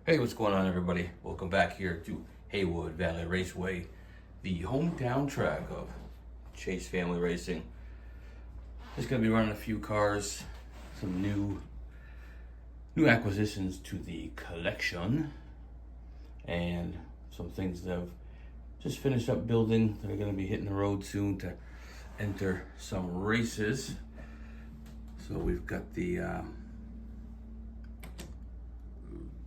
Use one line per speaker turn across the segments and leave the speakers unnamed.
Hey, what's going on, everybody? Welcome back here to Haywood Valley Raceway, the hometown track of Chase Family Racing. Just gonna be running a few cars, some new acquisitions to the collection, and some things that I've just finished up building that are gonna be hitting the road soon to enter some races. So we've got the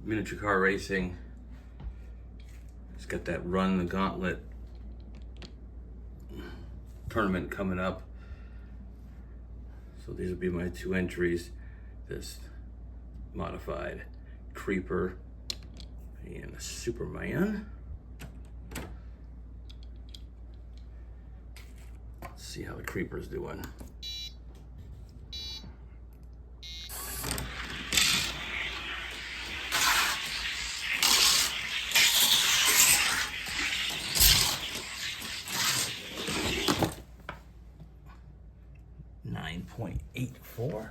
miniature car racing. It's got that Run the Gauntlet tournament coming up. So these will be my two entries. This modified Creeper and a Superman. Let's see how the Creeper's doing. .84.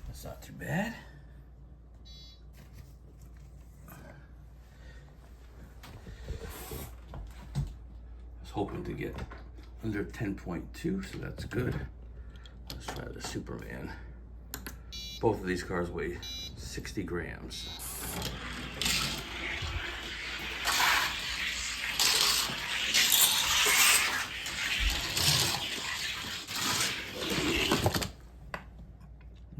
That's not too bad. I was hoping to get under 10.2, so that's good. Let's try the Superman. Both of these cars weigh 60 grams.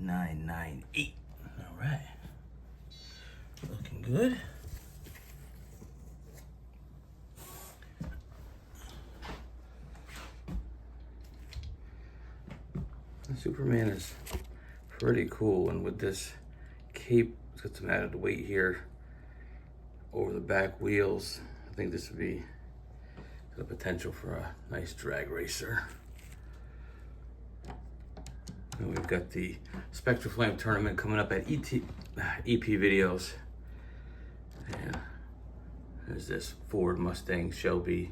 .998. All right. Looking good. The Superman is pretty cool, and with this cape, it's got some added weight here over the back wheels. I think this would be the potential for a nice drag racer. And we've got the Spectra Flame tournament coming up at EP Videos. And there's this Ford Mustang Shelby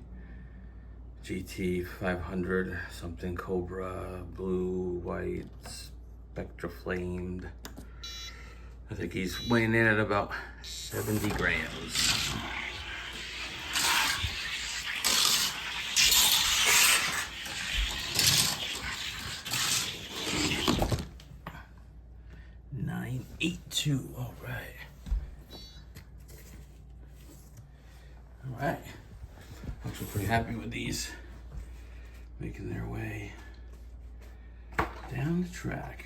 GT 500, something Cobra, blue, white, Spectra Flamed. I think he's weighing in at about 70 grams. .982. All right. All right. Actually pretty happy with these making their way down the track.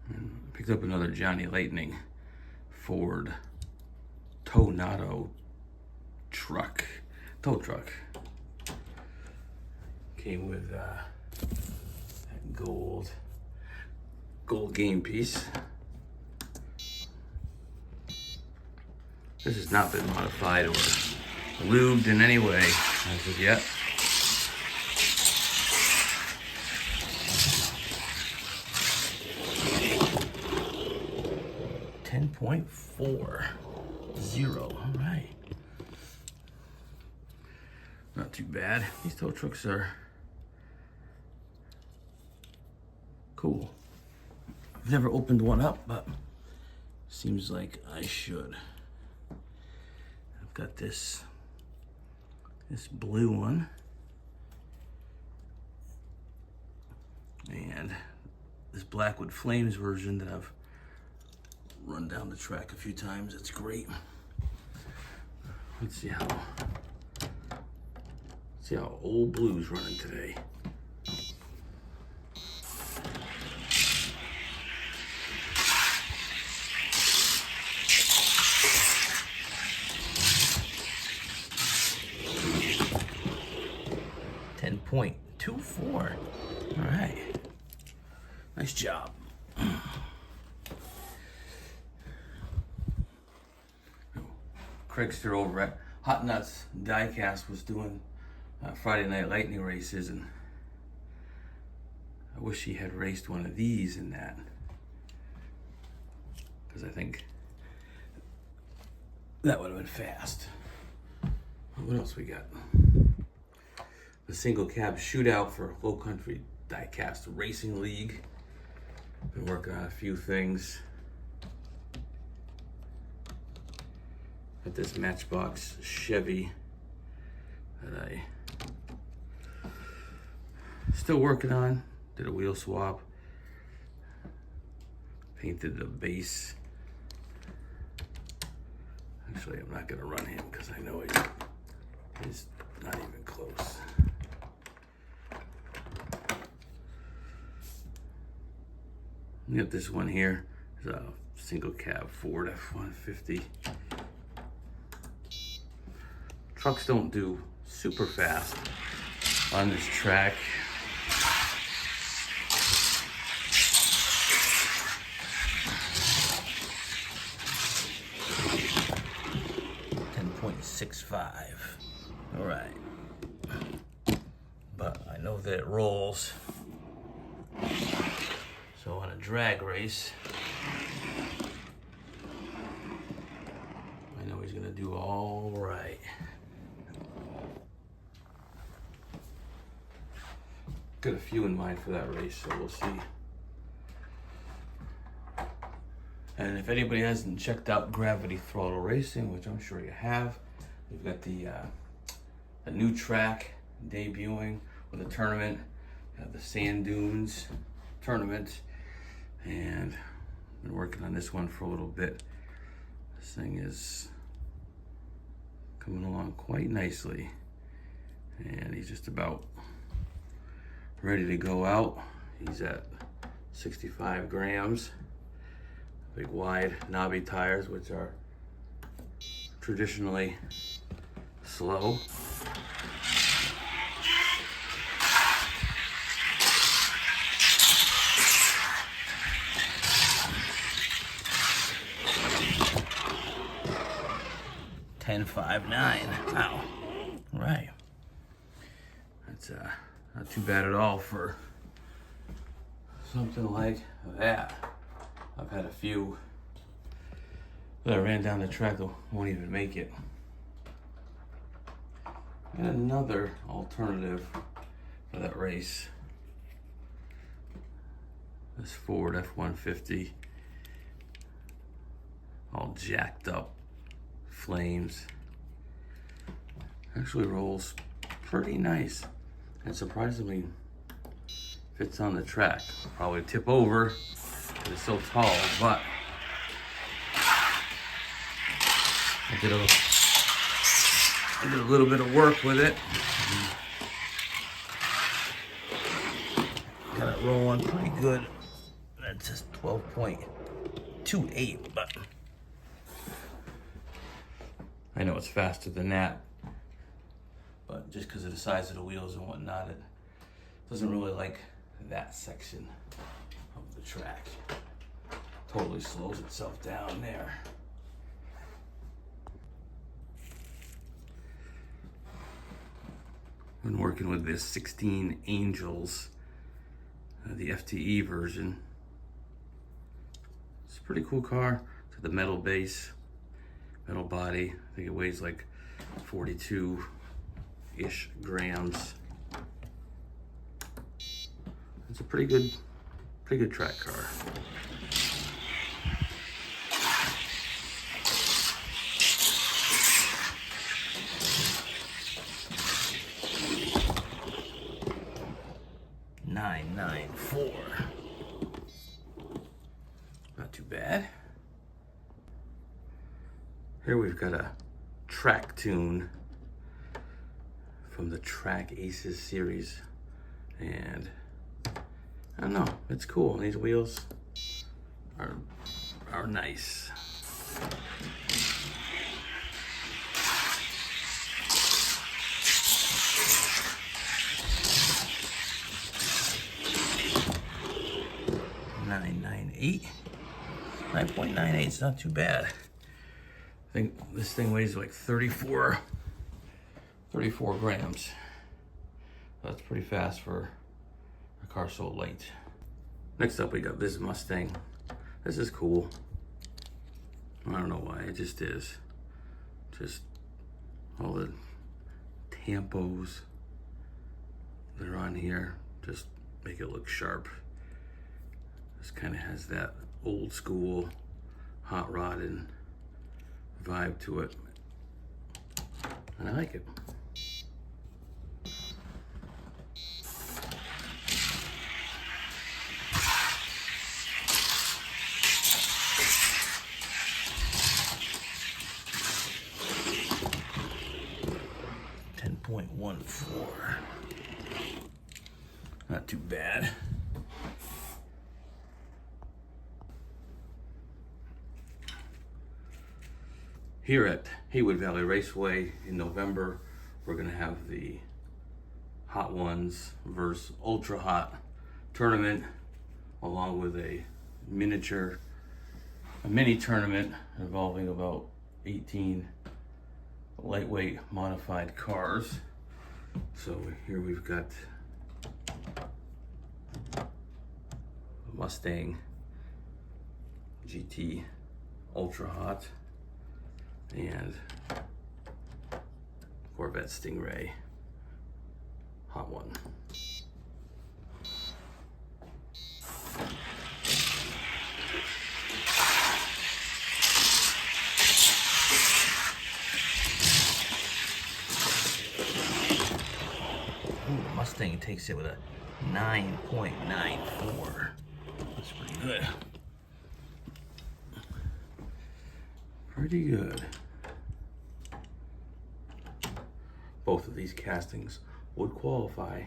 And picked up another Johnny Lightning Ford Tornado tow truck. Came with that gold game piece. This has not been modified or lubed in any way as of yet. .440. All right. Not too bad. These tow trucks are cool. I've never opened one up, but seems like I should. I've got this blue one and this Blackwood Flames version that I've run down the track a few times. It's great. Let's see how Old Blue's running today. .24. All right. Nice job. Craigster over at Hot Nuts Diecast was doing Friday Night Lightning races, and I wish he had raced one of these in that, because I think that would have been fast. What else we got? The single cab shootout for Low Country Diecast Racing League. Been working on a few things. Got this Matchbox Chevy that I still working on. Did a wheel swap. Painted the base. Actually, I'm not gonna run him because I know he's not even close. We got this one here. It's a single cab Ford F-150. Trucks don't do super fast on this track. .65. All right, but I know that it rolls. So on a drag race, I know he's gonna do all right. Got a few in mind for that race, so we'll see. And if anybody hasn't checked out Gravity Throttle Racing, which I'm sure you have, we've got the new track debuting with a tournament, the Sand Dunes tournament, and been working on this one for a little bit. This thing is coming along quite nicely, and he's just about ready to go out. He's at 65 grams. Big wide knobby tires, which are traditionally slow. .5.9. Wow. All right. That's not too bad at all for something like that. I've had a few that I ran down the track that won't even make it. And another alternative for that race. This Ford F-150. All jacked up. Flames. Actually rolls pretty nice. And surprisingly fits on the track. Probably tip over. It's so tall, but I did a little bit of work with it. Got it rolling pretty good. That's just 12.28, but I know it's faster than that. But just because of the size of the wheels and whatnot, it doesn't really like that section of the track. Totally slows itself down there. Been working with this 16 Angels, the FTE version. It's a pretty cool car. It's got the metal base, metal body. I think it weighs like 42-ish grams. It's a pretty good track car. .994. Not too bad. Here we've got a track tune from the Track Aces series, and I don't know, it's cool. These wheels are nice. .998 is not too bad. I think this thing weighs like 34 grams. That's pretty fast for a car so light. Next up, we got this Mustang. This is cool. I don't know why, it just is. Just all the tampos that are on here just make it look sharp. This kind of has that old school hot rodding vibe to it. and I like it. .14. Not too bad. Here at Haywood Valley Raceway in November, we're gonna have the Hot Ones versus Ultra Hot tournament, along with a mini tournament involving about 18 lightweight modified cars. So here we've got Mustang GT Ultra Hot and Corvette Stingray Hot One. Mustang takes it with a 9.94. That's pretty good. Pretty good. Both of these castings would qualify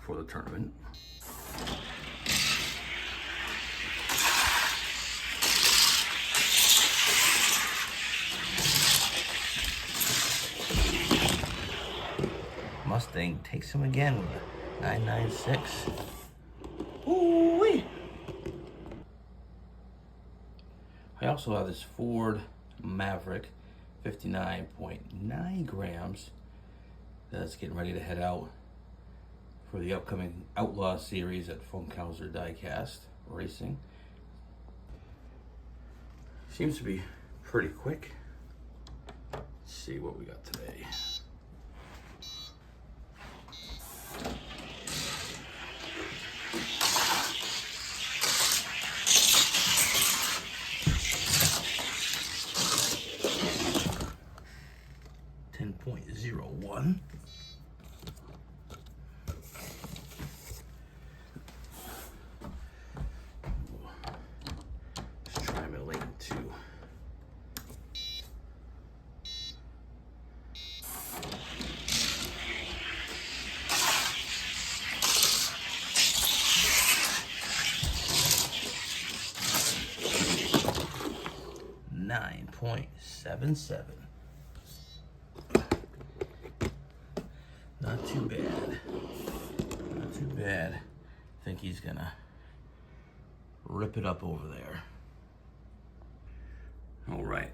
for the tournament. Mustang takes him again with a 996. Ooh-wee. I also have this Ford Maverick, 59.9 grams. That's getting ready to head out for the upcoming Outlaw Series at Funkhauser Diecast Racing. Seems to be pretty quick. Let's see what we got today. .01. Let's try my lane 2. .77. Not too bad. Not too bad. I think he's gonna rip it up over there. All right.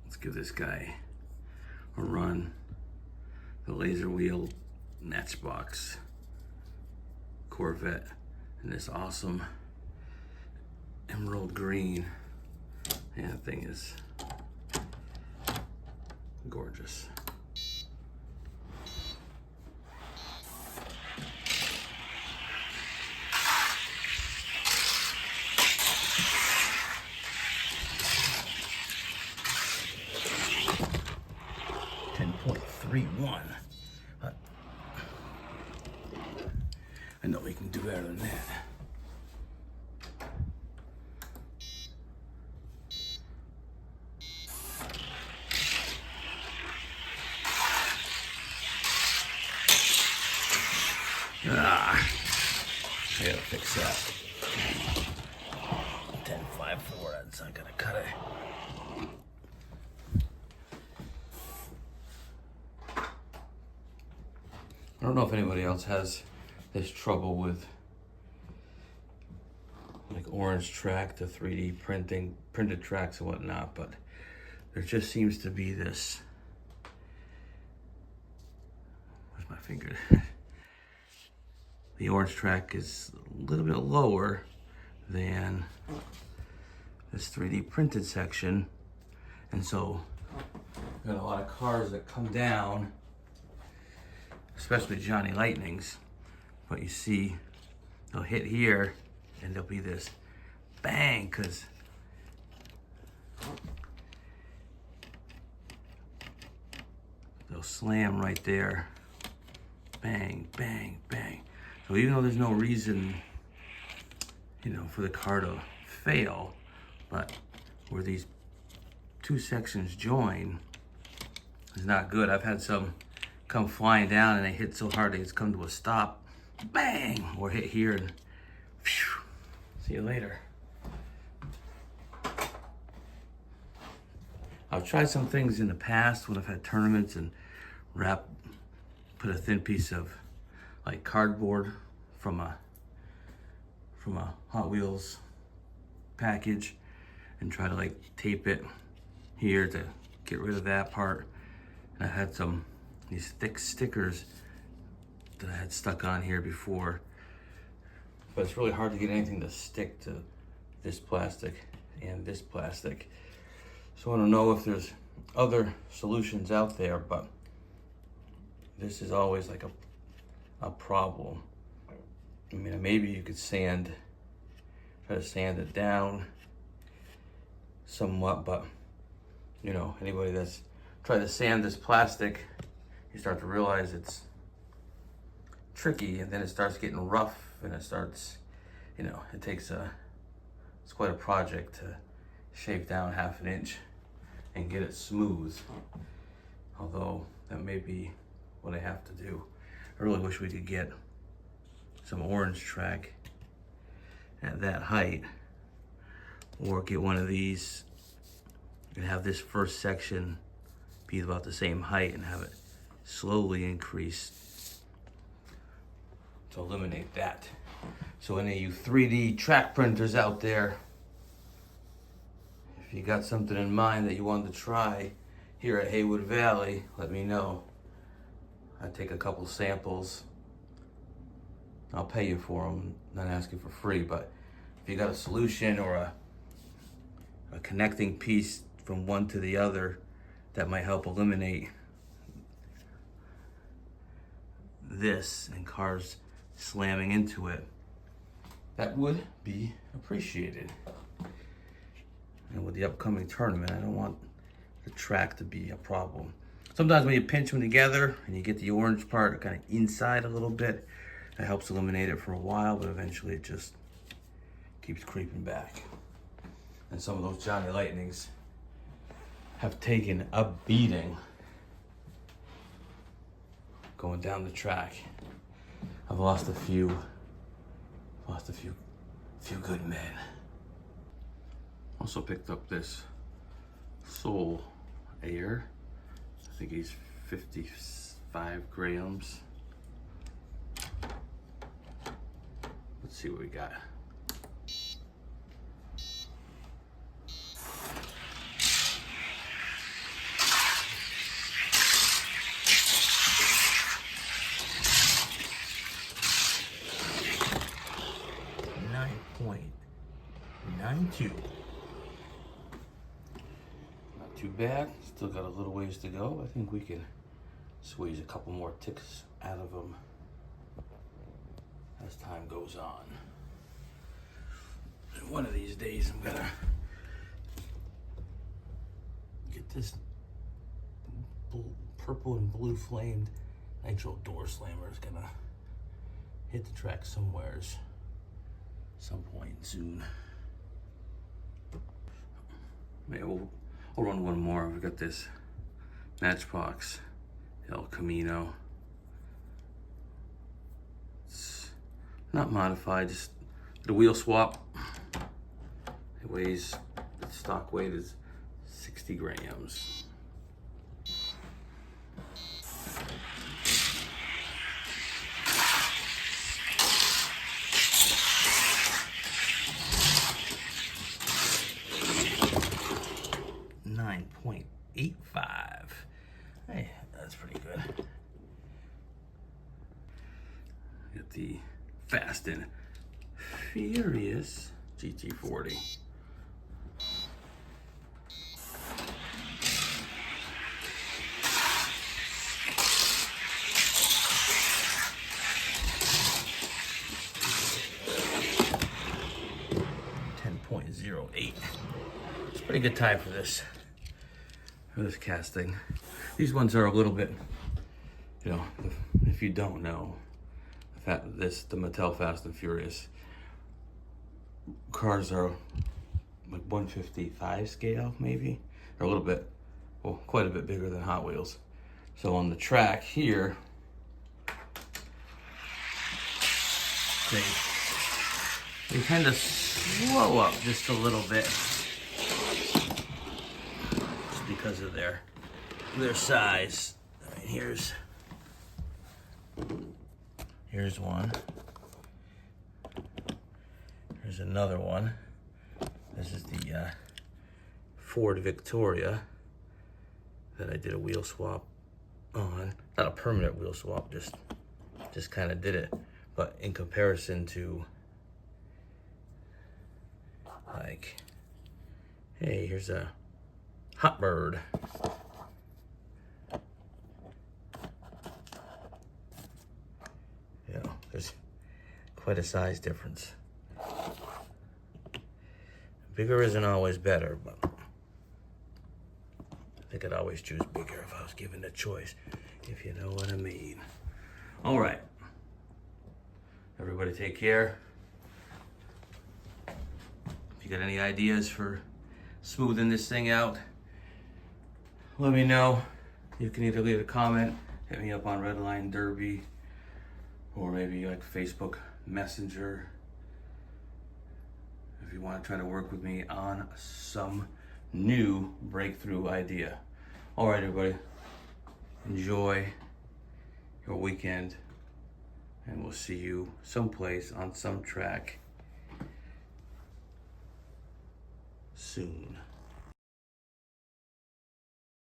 Let's give this guy a run. The laser wheel Matchbox Corvette in this awesome emerald green. Yeah, that thing is gorgeous. .31. I know we can do better than that. I gotta fix that. 10.54, that's not gonna cut it. I don't know if anybody else has this trouble with like orange track to 3D printed tracks and whatnot, but there just seems to be this, where's my finger? The orange track is a little bit lower than this 3D printed section, and so we've got a lot of cars that come down, especially Johnny Lightnings, but you see they'll hit here and there'll be this bang because It'll slam right there. Bang, bang, bang. So even though there's no reason, you know, for the car to fail, but where these two sections join is not good. I've had some come flying down and they hit so hard it's come to a stop. Bang! Or hit here and phew, see you later. I've tried some things in the past when I've had tournaments and put a thin piece of like cardboard from a Hot Wheels package and try to like tape it here to get rid of that part. And I had these thick stickers that I had stuck on here before, but it's really hard to get anything to stick to this plastic and this plastic. So I don't know if there's other solutions out there, but this is always like a problem. I mean, maybe you could try to sand it down somewhat, but you know, anybody that's tried to sand this plastic, you start to realize it's tricky, and then it starts getting rough, and it starts, you know, it's quite a project to shave down 1/2 inch and get it smooth. Although that may be what I have to do. I really wish we could get some orange track at that height, or get one of these and have this first section be about the same height and have it slowly increase to eliminate that. So any of you 3D track printers out there, if you got something in mind that you wanted to try here at Haywood Valley, let me know. I'd take a couple samples. I'll pay you for them, not asking for free, but if you got a solution or a connecting piece from one to the other that might help eliminate this and cars slamming into it, that would be appreciated. And with the upcoming tournament, I don't want the track to be a problem. Sometimes when you pinch them together and you get the orange part kind of inside a little bit, that helps eliminate it for a while, but eventually it just keeps creeping back. And some of those Johnny Lightnings have taken a beating going down the track. I've lost a few good men. Also picked up this Soul Air. I think he's 55 grams. Let's see what we got. .92. Not too bad. Still got a little ways to go. I think we can squeeze a couple more ticks out of them as time goes on. And one of these days I'm gonna get this purple and blue flamed nitro door slammer. Is gonna hit the track somewheres some point soon. Maybe we'll run one more. We've got this Matchbox El Camino. It's not modified, just the wheel swap. It weighs, the stock weight is 60 grams. .85. Hey, that's pretty good. Got the Fast and Furious GT40. .08. It's a pretty good time for this. for this casting. These ones are a little bit, you know, if you don't know, the Mattel Fast and Furious cars are like 155 scale, maybe. They're a little bit, well, quite a bit bigger than Hot Wheels. So on the track here, they tend to slow up just a little bit, just because of their size. I mean, here's one. Here's another one. This is the Ford Victoria that I did a wheel swap on. Not a permanent wheel swap, just kind of did it. But in comparison to, like, hey, here's a Hot Bird. You know, there's quite a size difference. Bigger isn't always better, but I think I'd always choose bigger if I was given the choice, if you know what I mean. All right. Everybody take care. If you got any ideas for smoothing this thing out, let me know. You can either leave a comment, hit me up on Redline Derby, or maybe like Facebook Messenger if you want to try to work with me on some new breakthrough idea. All right, everybody. Enjoy your weekend, and we'll see you someplace on some track soon.